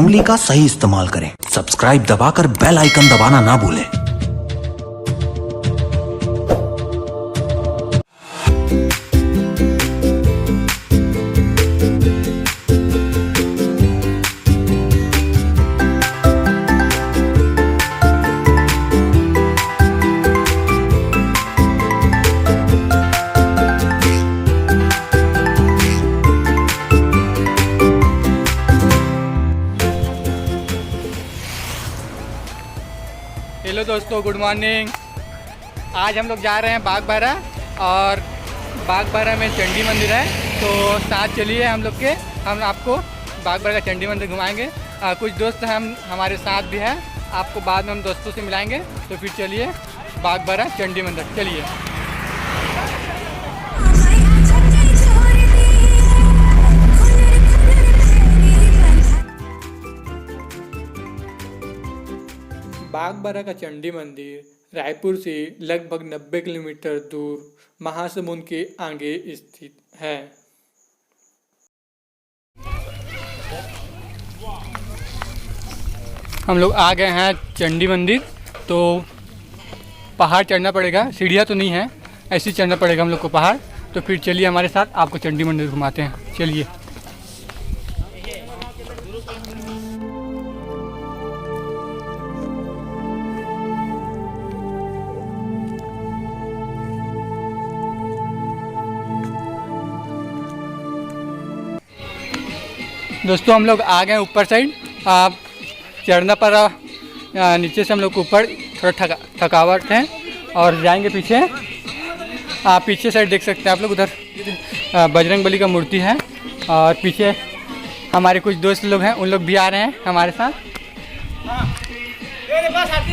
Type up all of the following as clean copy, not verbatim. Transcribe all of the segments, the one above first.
उंगली का सही इस्तेमाल करें। सब्सक्राइब दबाकर बेल आइकन दबाना ना भूलें। हेलो दोस्तों, गुड मॉर्निंग। आज हम लोग जा रहे हैं बागबाहरा और बागबाहरा में चंडी मंदिर है, तो साथ चलिए हम आपको बागबाहरा का चंडी मंदिर घुमाएंगे। कुछ दोस्त हमारे साथ भी हैं, आपको बाद में हम दोस्तों से मिलाएंगे। तो फिर चलिए बागबाहरा चंडी मंदिर चलिए। बागबाहरा का चंडी मंदिर रायपुर से लगभग 90 किलोमीटर दूर महासमुंद के आगे स्थित है। हम लोग आ गए हैं चंडी मंदिर, तो पहाड़ चढ़ना पड़ेगा, सीढ़ियाँ तो नहीं है, ऐसे ही चढ़ना पड़ेगा हम लोग को पहाड़। तो फिर चलिए हमारे साथ, आपको चंडी मंदिर घुमाते हैं, चलिए। दोस्तों हम लोग आ गए ऊपर साइड, चढ़ना पड़ा नीचे से हम लोग को ऊपर, थोड़ा थकावट है और जाएंगे पीछे। पीछे साइड देख सकते हैं आप लोग, उधर बजरंगबली का मूर्ति है और पीछे हमारे कुछ दोस्त लोग हैं, उन लोग भी आ रहे हैं हमारे साथ।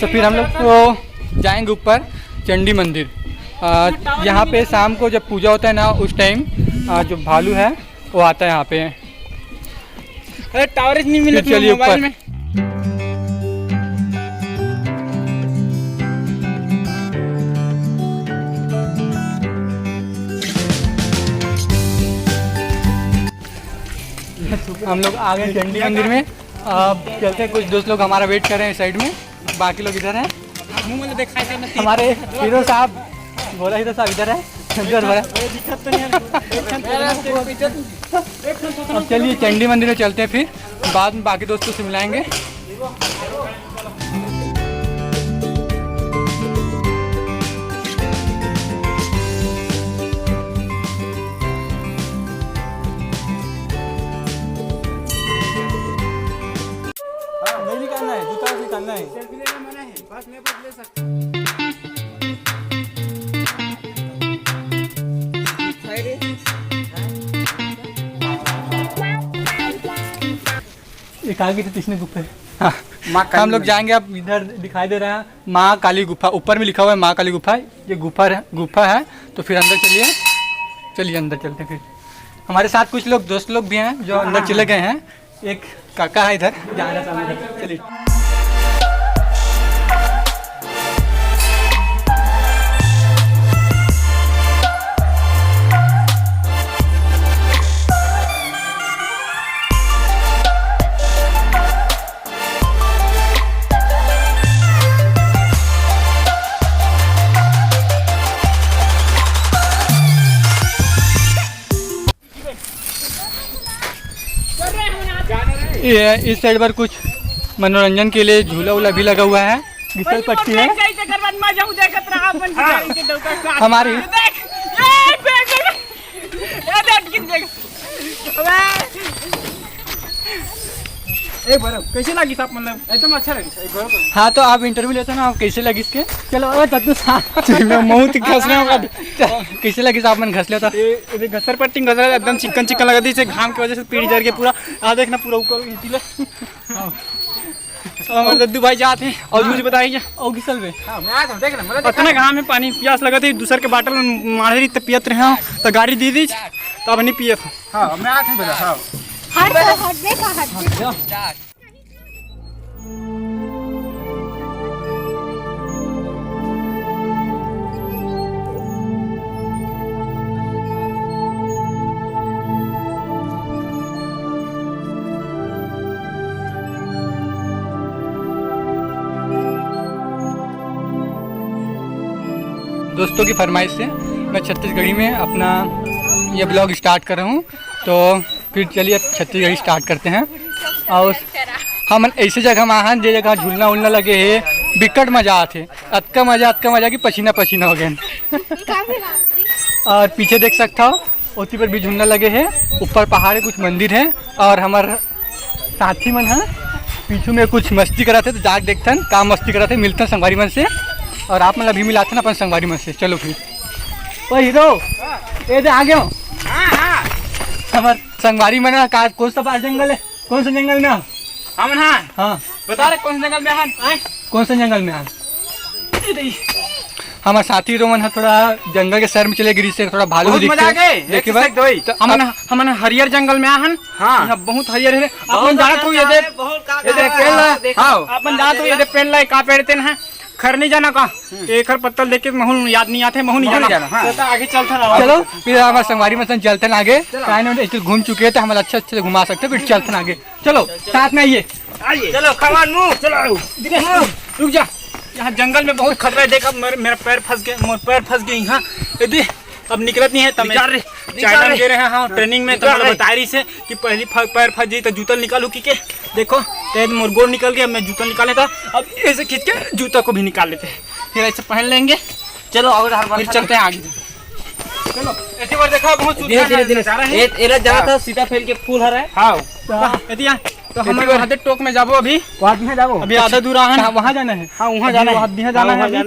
तो फिर हम लोग तो जाएंगे ऊपर चंडी मंदिर। यहाँ पे शाम को जब पूजा होता है ना, उस टाइम जो भालू है वो आता है यहाँ पे। अरे टावरेज नहीं मिले, चलिए ऊपर में। हम लोग आ गए चंडी मंदिर में। अब चलते हैं, कुछ दोस्त लोग हमारा वेट कर रहे हैं साइड में, बाकी लोग इधर हैं। हमारे हीरो साहब, बोला हीरो साहब इधर है। अब चलिए चंडी मंदिर में चलते हैं, फिर बाद में बाकी दोस्तों से मिलाएंगे। नहीं निकालना है, जूता निकालना है। बस मैं ले सकता। एक आगे तीसरे गुफा है। हाँ, हम लोग जाएंगे। अब इधर दिखाई दे रहा है माँ काली गुफा, ऊपर में लिखा हुआ है माँ काली गुफा। ये गुफा है। तो फिर अंदर चलिए अंदर चलते हैं। फिर हमारे साथ कुछ लोग दोस्त लोग भी हैं जो अंदर चले गए हैं। एक काका है इधर, जा रहा है सामने, चलिए। इस साइड पर कुछ मनोरंजन के लिए झूला वूला भी लगा हुआ है, घिसल पट्टी है हमारी। कैसे लगी साहब, मतलब एकदम अच्छा लगी। हाँ, तो आप इंटरव्यू लेते ना, आप कैसे लगी इसके? चलो बहुत कैसे लगी साहब, मैंने घस लिया था। घसर पट्टी घसर एकदम चिकन लगा थी, घाम की वजह से पीढ़ी जर के पूरा देखना पूरा ऊपर। हमारे दद्दू भाई जाते हैं और मुझे बताइए और घिसल में इतना घाम में पानी प्यास लगा थी, दूसर के बाटल में मार रही पियत रहे तो गाड़ी दी थी, तब नहीं पिए थे। दोस्तों की फरमाइश से मैं छत्तीसगढ़ी में अपना ये ब्लॉग स्टार्ट कर रहा हूँ। तो फिर चलिए छत्तीसगढ़ी स्टार्ट करते हैं। और हम ऐसे जगह में आए जे जगह झूलना उलना लगे है, बिकट मजा आते, अतका मजा कि पसीना पसीना हो गया। और पीछे देख सकता हो ओती पर भी झूलना लगे है, ऊपर पहाड़ है, कुछ मंदिर है और हमारे साथी मन है पीछू में कुछ मस्ती कराते। तो जाके देखते का मस्ती कराते, मिलते हैं संगवारी मन से और आप मतलब अभी मिलाते ना अपन संगवारी मन से। चलो फिर ओ हीरो ये दे आ गए हो। हमारे संगवारी मन का कौन सा पास जंगल है, कौन सा जंगल में? हम हाँ हाँ बता रहे कौन से जंगल में हैं? कौन सा जंगल में? हमारे साथी रोमन है थोड़ा जंगल के सर में चले गिरी से थोड़ा भालू बहुत मजा आ गए। देखिए भाई तो हमन हरियर जंगल में आहन। हाँ। यहाँ बहुत हरियर है। अपन जानत हो ये दे पेड़ ला। हां अपन जानत हो ये दे पेड़ ला का पेड़ तेन है खर नहीं जाना का एकर पत्तल देख के महून याद नहीं आते, महून नहीं जाना। तो आगे चलते ना। चलो फिर हमारे संगवारी में चलते हैं आगे। काहे घूम चुके हैं तो हम अच्छे अच्छे घुमा सकते हैं। फिर चलते हैं आगे। चलो साथ में आइए। चलो खवान मुंह चलो रुक जा। यहाँ जंगल में बहुत खतरा है। देख अब मेरा पैर फंस गया, मोर पैर फंस गए यहाँ। यदि अब निकलत नहीं है तब चाइना दे रहे हैं। हाँ ट्रेनिंग में तो बता रही से कि पहली पैर फंस जाई तो जूता निकालू की के। देखो तेज मोर गोड़ निकल गया, मैं जूता निकाले था। अब ऐसे खींच के जूता को भी निकाल लेते हैं, फिर ऐसे पहन लेंगे। चलो और फिर चलते हैं आगे। चलो ऐसी बार देखो बहुत धीरे जगह था सीता फैल के फूल हरा है। हाँ यदि तो हम आधे टोक में जाबो अभी अभी आधा दूर आहन वहाँ जाना है। हाँ वहाँ जाना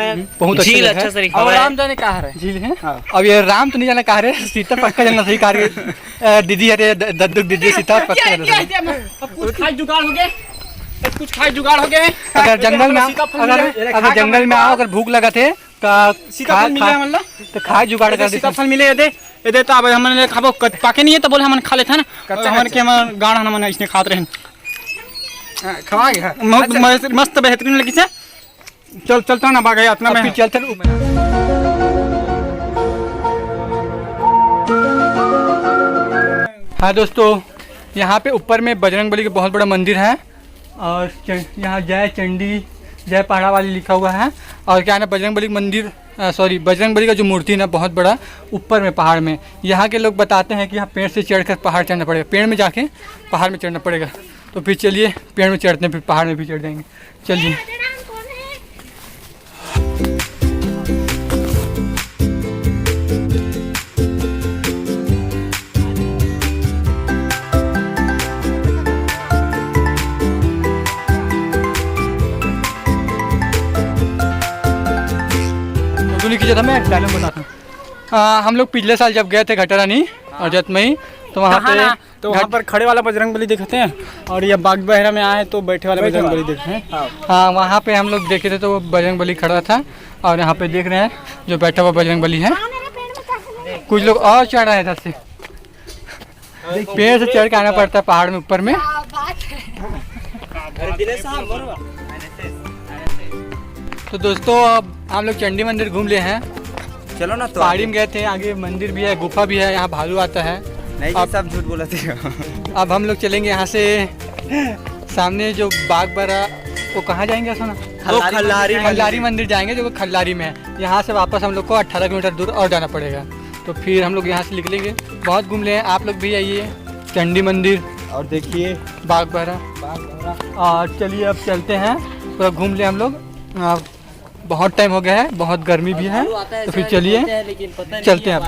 है। बहुत झील अच्छा से और राम जाने कहाँ है? झील है। अब ये राम तो नहीं जाना कहाँ है, सीता पक्का जाना सही कार्य। दीदी अरे दद्दू दीदी सीता पक्का जाना। कुछ खाई जुगाड़ हो गए, कुछ खाई जुगाड़ हो गए। अगर जंगल में अगर जंगल में आओ, अगर भूख लगा थे सीताफल मिले मतलब तो खाए जुगाड़ कर। सीताफल मिले ये दे तो अब हमने खाबो पाके नहीं है तो बोले हमन खा लेते हैं ना। हमन के हमन गाढ़ हमन इसने खाते रहे खवा गया मस्त बेहतरीन लगी से। चलता ना बागा इतना में चलते। हाँ दोस्तों यहाँ पे ऊपर में बजरंगबली का बहुत बड़ा मंदिर है और यहाँ जय चंडी जय पहाड़ा वाली लिखा हुआ है। और क्या है ना बजरंगबली मंदिर सॉरी बजरंगबली का जो मूर्ति है ना बहुत बड़ा ऊपर में पहाड़ में। यहाँ के लोग बताते हैं कि यहाँ पेड़ से चढ़कर पहाड़ चढ़ना पड़ेगा, पेड़ में जाके पहाड़ में चढ़ना पड़ेगा। तो फिर चलिए पेड़ में चढ़ते हैं, फिर पहाड़ में भी चढ़ जाएंगे। चलिए की मैं डायलॉग बताता हूँ। हम लोग पिछले साल जब गए थे घटरानी और जतमई तो वहाँ पर खड़े वाला बजरंगबली देखते हैं और ये बाग बहरा में आए तो बैठे वाला बजरंगबली देखते हैं। हाँ वहाँ पे हम लोग देखे थे तो वो बजरंगबली खड़ा था और यहाँ पे देख रहे हैं जो बैठा हुआ बजरंगबली है। कुछ लोग और चढ़ रहे हैं इधर से, पेड़ से चढ़ के आना पड़ता है पहाड़ में ऊपर में। तो दोस्तों अब हम लोग चंडी मंदिर घूम लिए हैं। चलो ना तो पहाड़ी में गए थे, आगे मंदिर भी है, गुफा भी है, यहाँ भालू आता है। नहीं अब सब झूठ बोला थे। अब हम लोग चलेंगे यहाँ से सामने जो बाग बरा वो कहाँ जाएंगे सोना? खल्लारी मंदिर जाएंगे जो खल्लारी में है। यहाँ से वापस हम लोग को 18 किलोमीटर दूर और जाना पड़ेगा। तो फिर हम लोग यहाँ से निकलेंगे। बहुत घूम ले, आप लोग भी आइए चंडी मंदिर और देखिए बाग बहरा। और चलिए अब चलते हैं, पूरा घूम ले हम लोग। बहुत टाइम हो गया है, बहुत गर्मी भी है, तो फिर चलिए चलते हैं अब।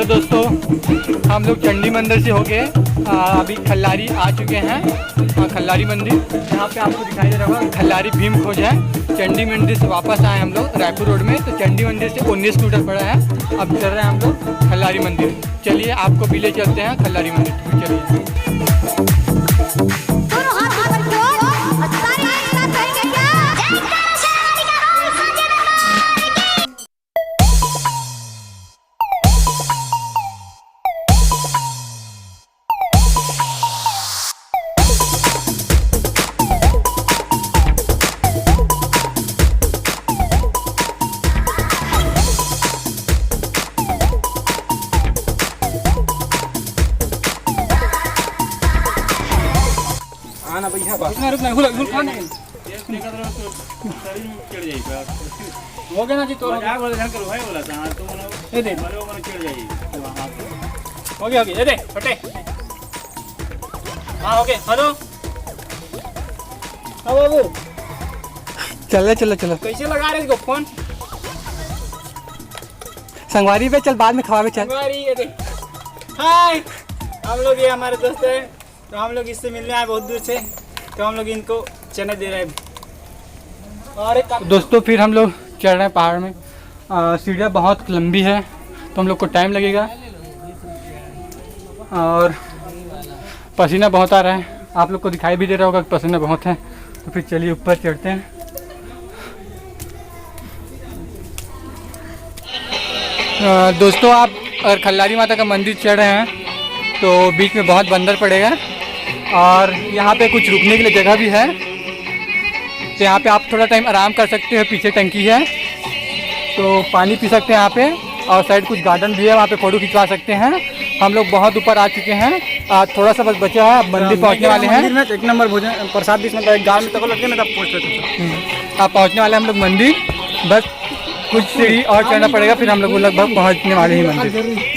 दोस्तों हम लोग चंडी मंदिर से होके अभी खल्लारी आ चुके हैं। खल्लारी मंदिर यहाँ पे आपको दिखाई दे रहा होगा, खल्लारी भीम खोज है। चंडी मंदिर से वापस आए हम लोग रायपुर रोड में, तो चंडी मंदिर से 19 किलोमीटर पड़ा है। अब चल रहे हैं हम लोग खल्लारी मंदिर। चलिए आपको भी ले चलते हैं खल्लारी मंदिर। चलिए आना भैया रुकना रुकना हो गया ना जी, तो हो गया ये दे हो गया ये दे फटे। हाँ हो गया। हेलो हाँ बाबू, चलो चलो चलो। कैसे लगा रहे इसको फोन? संगवारी पे चल, बाद में खवावे चल। संगवारी ये देख। हाय, हम लोग ये हमारे दोस्त हैं, तो हम लोग इससे मिलने आए बहुत दूर से, तो हम लोग इनको चने दे रहे हैं। और एक दोस्तों फिर हम लोग चढ़ रहे हैं पहाड़ में। सीढ़ियाँ बहुत लंबी है, तो हम लोग को टाइम लगेगा और पसीना बहुत आ रहा है। आप लोग को दिखाई भी दे रहा होगा कि पसीना बहुत है। तो फिर चलिए ऊपर चढ़ते हैं। दोस्तों आप अगर खल्लारी माता का मंदिर चढ़ रहे हैं तो बीच में बहुत बंदर पड़ेगा, और यहाँ पे कुछ रुकने के लिए जगह भी है, तो यहाँ पे आप थोड़ा टाइम आराम कर सकते हो। पीछे टंकी है तो पानी पी सकते हैं यहाँ पे, और साइड कुछ गार्डन भी है, वहाँ पे फ़ोटो खिंचवा सकते हैं। हम लोग बहुत ऊपर आ चुके हैं, थोड़ा सा बस बचा है, मंदिर पहुँचने वाले हैं। एक नंबर भोजन प्रसाद भी इसमें गाँव में तक लगे ना, तब पहुँच रहे आप पहुँचने वाले हम लोग मंदिर। बस कुछ सीढ़ी और चढ़ना पड़ेगा, फिर हम लोग लगभग पहुँचने वाले हैं मंदिर।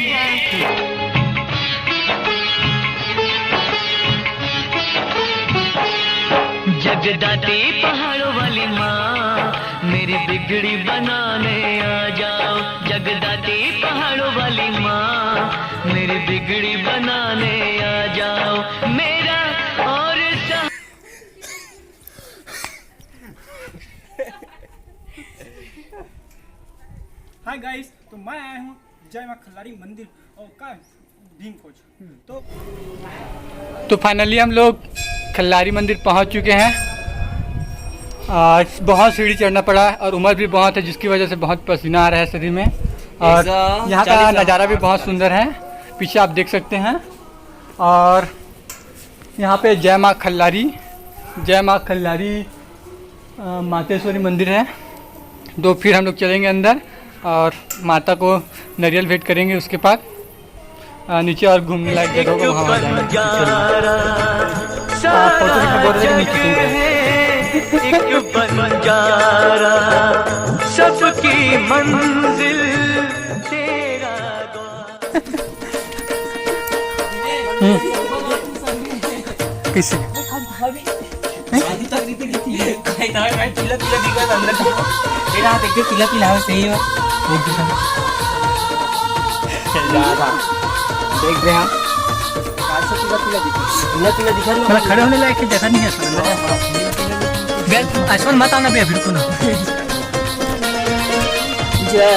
जगदाती पहाड़ों वाली माँ, मेरी बिगड़ी बनाने आ जाओ। जगदाती पहाड़ों वाली माँ, मेरी बिगड़ी बनाने आ जाओ। मेरा और हाय गाइस, तो मैं आया हूँ जय माँ खल्लारी मंदिर और का भीम खोज। तो फाइनली हम लोग खल्लारी मंदिर पहुंच चुके हैं। बहुत सीढ़ी चढ़ना पड़ा और उम्र भी बहुत है, जिसकी वजह से बहुत पसीना आ रहा है शरीर में। और यहाँ का नज़ारा भी बहुत सुंदर है, पीछे आप देख सकते हैं। और यहाँ पे जय माँ खल्लारी मातेश्वरी मंदिर है। तो फिर हम लोग चलेंगे अंदर और माता को नारियल भेंट करेंगे। उसके बाद नीचे और घूमने लायक जगह को वहाँ एक बंजारा सबकी मंजिल तेरा किसी देख रहे हैं मतलब खड़े होने लायक की जगह नहीं है। आसमान मत आना भैया, बिल्कुल जय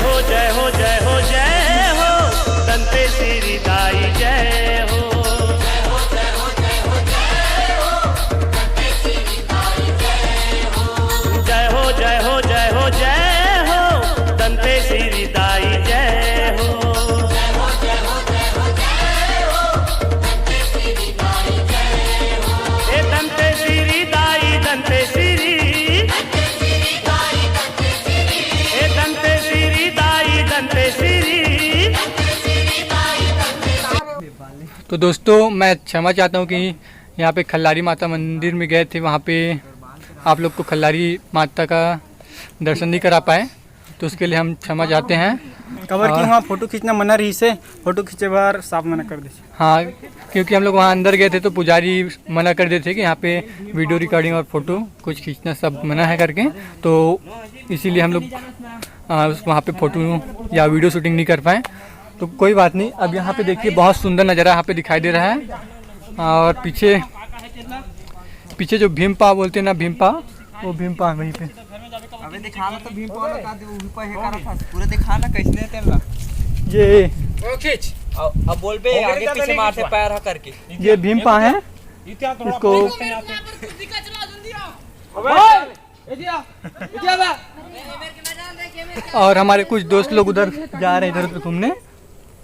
हो जय हो जय हो जय हो दंते श्री दाई जय हो। जय हो जय हो जय हो जय हो दंते श्री दाई जय हो। जय हो जय हो जय हो जय हो दंते श्री दाई जय हो। जय हो जय हो जय हो जय हो दंते श्री दाई जय हो। ए दंते श्री दाई दंते श्री तो दोस्तों मैं क्षमा चाहता हूँ कि यहाँ पे खल्लारी माता मंदिर में गए थे, वहाँ पे आप लोग को खल्लारी माता का दर्शन नहीं करा पाए, तो उसके लिए हम क्षमा चाहते हैं। कवर की वहाँ फोटो खींचना मना रही से, फोटो खींचे बार साफ मना कर दे। हाँ, क्योंकि हम लोग वहाँ अंदर गए थे तो पुजारी मना कर देते थे कि यहाँ पे वीडियो रिकॉर्डिंग और फोटो कुछ खींचना सब मना है करके, तो इसीलिए हम लोग वहाँ पे फोटो या वीडियो शूटिंग नहीं कर पाए। तो कोई बात नहीं। अब यहाँ पे देखिए बहुत सुंदर नज़ारा यहाँ पे दिखाई दे रहा है। और पीछे जो भीमपा बोलते हैं ना, भीमपा, वो भीमपा वहीं पे। अबे दिखाना तो भीम पाओ का दे ऊपर है करा था पूरा दिखाना कैसे तेरा ये ओ खींच अब बोल बे आगे पीछे मारते पैर हा करके। ये भीमपा है, इसको और हमारे कुछ दोस्त लोग उधर जा रहे हैं इधर उधर घूमने।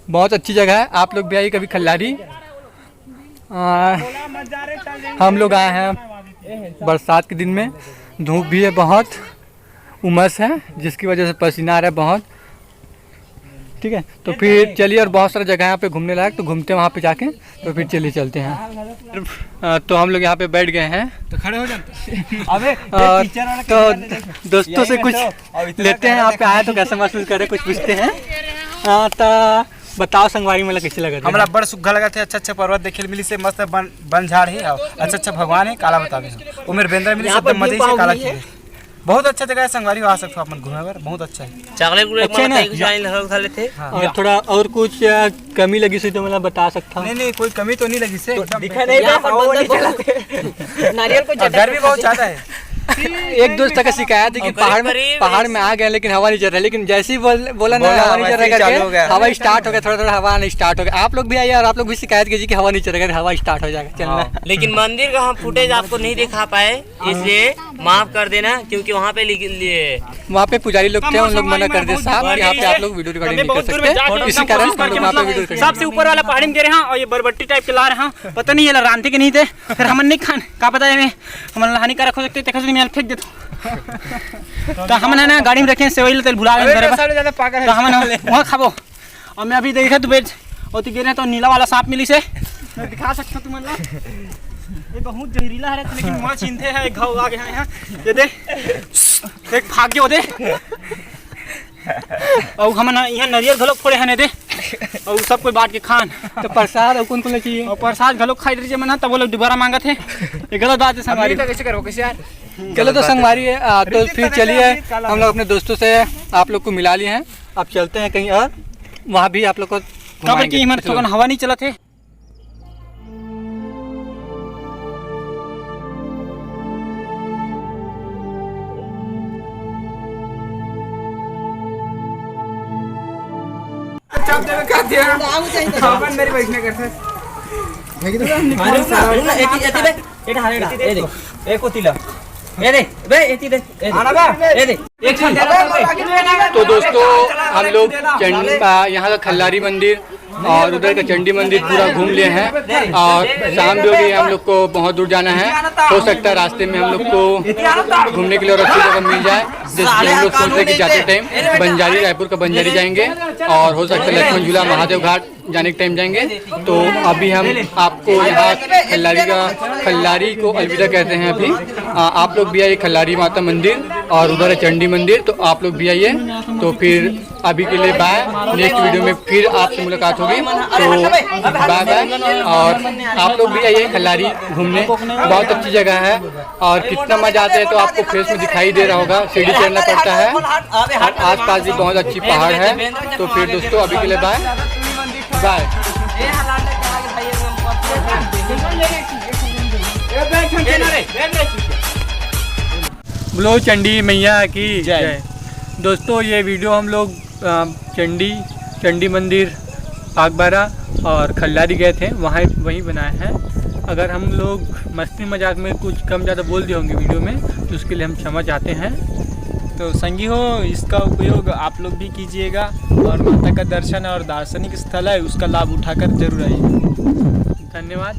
बहुत अच्छी जगह है, आप लोग भी आइए कभी खल्लारी। हम लोग आए हैं बरसात के दिन में, धूप भी है, बहुत उमस है जिसकी वजह से पसीना आ रहा है बहुत। ठीक है, तो फिर चलिए, और बहुत सारा जगह यहाँ पे घूमने लायक, तो घूमते हैं वहाँ पे जाके, तो फिर चलिए चलते हैं। तो हम लोग यहाँ पे बैठ गए हैं, तो खड़े हो जाते। अबे तो दोस्तों से कुछ लेते हैं। यहाँ पे आए तो कैसा महसूस कर रहे, कुछ पूछते हैं। तो बताओ संगवारी मेला कैसे लगा? हमारा बड़ सुग्घा लगा थे, अच्छा पर्वत देखे मिली से, मस्त बन झाड़ है, अच्छा भगवान है, काला बता दे उमेर बेंद्रा मिली से, मजे से काला की बहुत अच्छा जगह है। संगवारी आ सकते हो आप घूमे पर, बहुत अच्छा है। थे और थोड़ा और कुछ कमी लगी सी तो मैं बता सकता हूँ। नहीं कोई कमी तो नहीं लगी से, दिखा नहीं नारियल को गर्मी बहुत ज्यादा है। एक दोस्त का शिकायत है कि पहाड़ में आ गए लेकिन हवा नहीं चल रहा, लेकिन जैसे ही बोला ना हवा नहीं चल रहा करके हवा स्टार्ट हो गया, थोड़ा हवा नहीं स्टार्ट हो गया। आप लोग भी आइए और आप लोग भी शिकायत कीजिए कि हवा नहीं चल रहा, हवा स्टार्ट हो जाएगा चलना। लेकिन मंदिर का हम फुटेज आपको नहीं दिखा पाए, इसलिए माफ कर देना, क्योंकि वहाँ पे पुजारी लोग थे, उन लोग मना कर दे साहब, यहाँ पे आप लोग वीडियो रिकॉर्डिंग नहीं कर सकते, इसी कारण हम लोग वहाँ पे वीडियो सबसे ऊपर वाला पहाड़ी में गिरे हैं और ये बरबट्टी टाइप के ला रहे हैं, पता नहीं ये रांधे के नहीं थे, फिर हम नहीं खान का पता है हमारा हानिकारक हो सकते, फेंक देते। तो हम ना गाड़ी में रखे सेवई तेल भुला गए, तो हम वहाँ खाबो। और मैं अभी देखा तो बेच और तो गिरे तो नीला वाला सांप मिली से, मैं दिखा सकता हूँ तुम्हें। ये बहुत जहरीला है लेकिन वहाँ चिंते है, घाव आ गया है यहाँ, ये दे एक भाग गए दे। और हम यहाँ नारियल घलोक फोड़े हैं दे, और सब कोई बांट के खान। तो प्रसाद और कौन कौन चाहिए? और प्रसाद घलोक खाई दीजिए मना, तब वो लोग दोबारा मांगा थे। ये गलत बात है संगवारी, कैसे करो कैसे यार। चलो तो संगवारी है, तो फिर चलिए हम लोग अपने दोस्तों से आप लोग को मिला लिए हैं, अब चलते हैं कहीं और, वहाँ भी आप लोग को घुमाएंगे। हवा नहीं चला थे। तो दोस्तों हम लोग यहाँ का खल्लारी मंदिर और उधर का चंडी मंदिर पूरा घूम लिए हैं, और शाम जो भी हम लोग को बहुत दूर जाना है, हो सकता है रास्ते में हम लोग को घूमने के लिए और अच्छी जगह मिल जाए। जैसे हम लोग सोच रहे कि जाते टाइम बंजारी, रायपुर का बंजारी जाएंगे, और हो सकता है लक्ष्मण झूला महादेव घाट जाने के टाइम जाएंगे। तो अभी हम आपको यहाँ खल्लारी को अलविदा कहते हैं। अभी आप लोग भी आइए खल्लारी माता मंदिर, और उधर है चंडी मंदिर, तो आप लोग भी आइए। तो फिर अभी के लिए बाय, नेक्स्ट वीडियो में फिर आपसे मुलाकात होगी, तो बाय बाय। और आप लोग भी आइए खल्लारी घूमने, बहुत अच्छी जगह है, और कितना मजा आता है तो आपको फेस में दिखाई दे रहा होगा, सीढ़ी चढ़ना पड़ता है, और आसपास भी बहुत अच्छी पहाड़ है। तो फिर दोस्तों अभी के लिए बाय बाय। बोलो चंडी मैया की जय। दोस्तों ये वीडियो हम लोग चंडी मंदिर, बागबारा और खल्लारी गए थे, वहीं बनाए हैं। अगर हम लोग मस्ती मजाक में कुछ कम ज़्यादा बोल दिए होंगे वीडियो में, तो उसके लिए हम क्षमा चाहते हैं। तो संगी हो, इसका उपयोग आप लोग भी कीजिएगा, और माता का दर्शन और दार्शनिक स्थल है उसका लाभ उठाकर जरूर आइए। धन्यवाद।